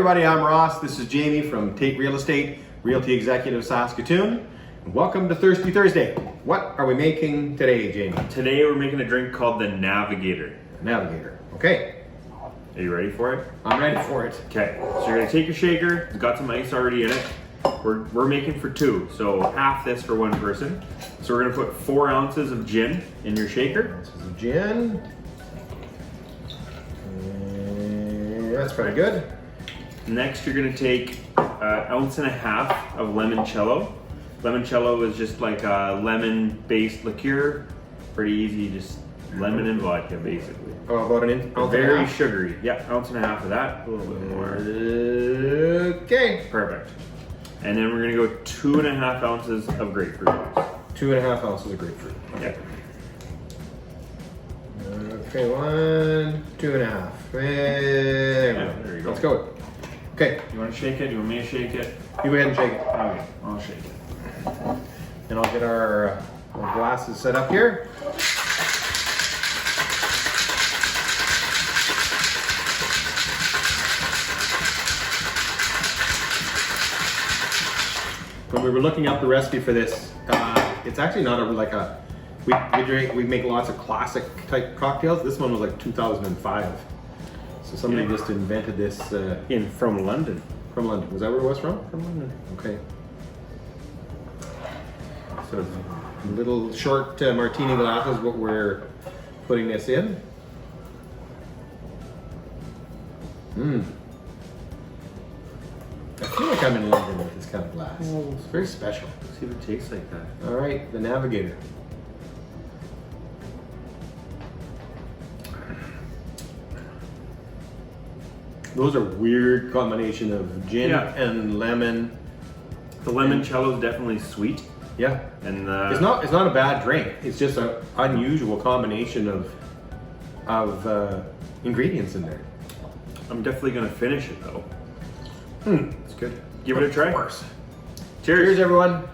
everybody, I'm Ross. This is Jamie from Tait Real Estate, Realty Executives Saskatoon. And welcome to Thirsty Thursday. What are we making today, Jamie? Today we're making a drink called the Navigator. Navigator. Okay. Are you ready for it? I'm ready for it. Okay, so you're gonna take your shaker. It's got some ice already in it. We're making for two, so half this for one person. So we're gonna put 4 ounces of gin in your shaker. This is gin. That's pretty good. Next, you're gonna take an ounce and a half of limoncello. Limoncello is just like a lemon-based liqueur. Pretty easy, just lemon and vodka, basically. Oh, about an inch? Very sugary. Yeah, ounce and a half of that. A little bit more. Okay. Perfect. And then we're gonna go 2.5 ounces of grapefruit juice. 2.5 ounces of grapefruit. Yeah. Okay, 1, 2.5. There you go. Let's go. Okay. You want to shake it? You want me to shake it? You go ahead and shake it. Okay, I'll shake it. And I'll get our glasses set up here. When we were looking up the recipe for this, it's actually not we make lots of classic type cocktails. This one was like 2005. So somebody just invented this From London. from London. Was that where it was from? From London. Okay. So little short martini glasses, what we're putting this in. I feel like I'm in London with this kind of glass. Oh. It's very special. Let's see if it tastes like that. All right, the Navigator. Those are weird combination of gin and lemon. The limoncello is definitely sweet. Yeah, And it's not a bad drink. It's just an unusual combination of ingredients in there. I'm definitely gonna finish it though. It's good. Give it a try. Of course. Cheers. Cheers, everyone.